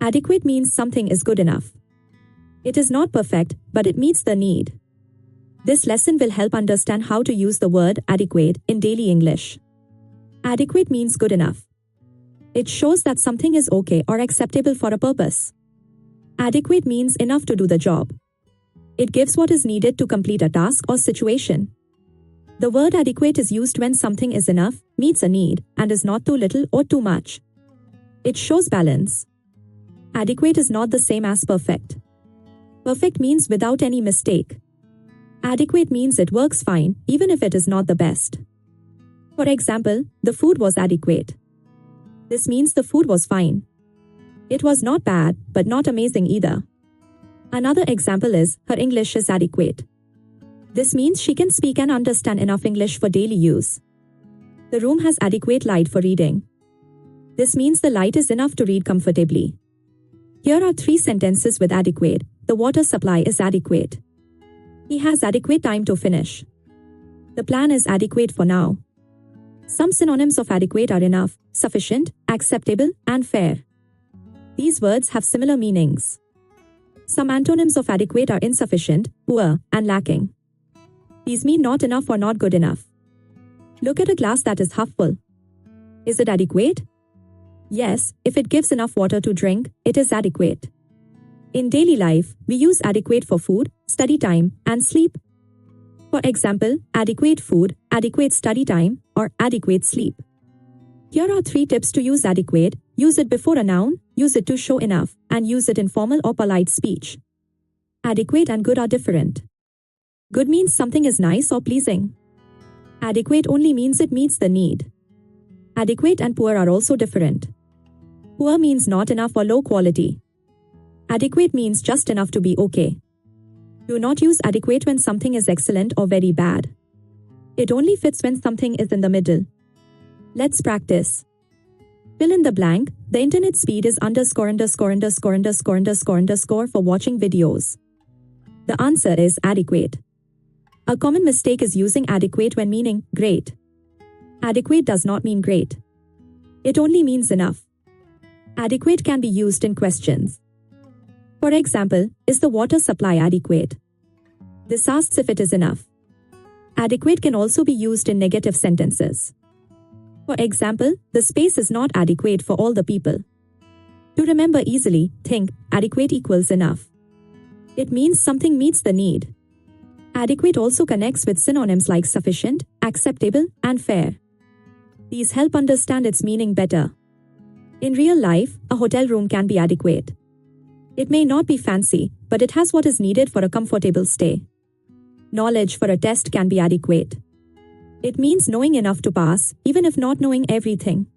Adequate means something is good enough. It is not perfect, but it meets the need. This lesson will help understand how to use the word adequate in daily English. Adequate means good enough. It shows that something is okay or acceptable for a purpose. Adequate means enough to do the job. It gives what is needed to complete a task or situation. The word adequate is used when something is enough, meets a need, and is not too little or too much. It shows balance. Adequate is not the same as perfect. Perfect means without any mistake. Adequate means it works fine, even if it is not the best. For example, the food was adequate. This means the food was fine. It was not bad, but not amazing either. Another example is, her English is adequate. This means she can speak and understand enough English for daily use. The room has adequate light for reading. This means the light is enough to read comfortably. Here are 3 sentences with adequate. The water supply is adequate. He has adequate time to finish. The plan is adequate for now. Some synonyms of adequate are enough, sufficient, acceptable, and fair. These words have similar meanings. Some antonyms of adequate are insufficient, poor, and lacking. These mean not enough or not good enough. Look at a glass that is half full. Is it adequate? Yes, if it gives enough water to drink, it is adequate. In daily life, we use adequate for food, study time, and sleep. For example, adequate food, adequate study time, or adequate sleep. Here are 3 tips to use adequate. Use it before a noun, use it to show enough, and use it in formal or polite speech. Adequate and good are different. Good means something is nice or pleasing. Adequate only means it meets the need. Adequate and poor are also different. Poor means not enough or low quality. Adequate means just enough to be okay. Do not use adequate when something is excellent or very bad. It only fits when something is in the middle. Let's practice. Fill in the blank. The internet speed is _______ for watching videos. The answer is adequate. A common mistake is using adequate when meaning great. Adequate does not mean great. It only means enough. Adequate can be used in questions. For example, is the water supply adequate? This asks if it is enough. Adequate can also be used in negative sentences. For example, the space is not adequate for all the people. To remember easily, think, adequate equals enough. It means something meets the need. Adequate also connects with synonyms like sufficient, acceptable, and fair. These help understand its meaning better. In real life, a hotel room can be adequate. It may not be fancy, but it has what is needed for a comfortable stay. Knowledge for a test can be adequate. It means knowing enough to pass, even if not knowing everything.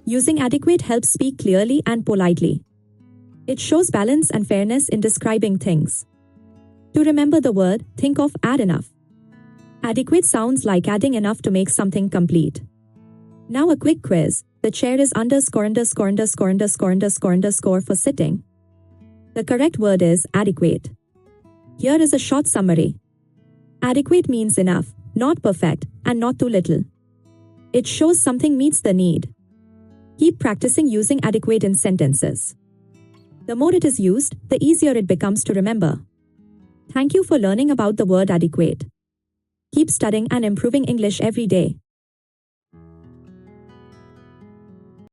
Using adequate helps speak clearly and politely. It shows balance and fairness in describing things. To remember the word, think of add enough. Adequate sounds like adding enough to make something complete. Now a quick quiz. The chair is ______ for sitting. The correct word is adequate. Here is a short summary. Adequate means enough, not perfect, and not too little. It shows something meets the need. Keep practicing using adequate in sentences. The more it is used, the easier it becomes to remember. Thank you for learning about the word adequate. Keep studying and improving English every day.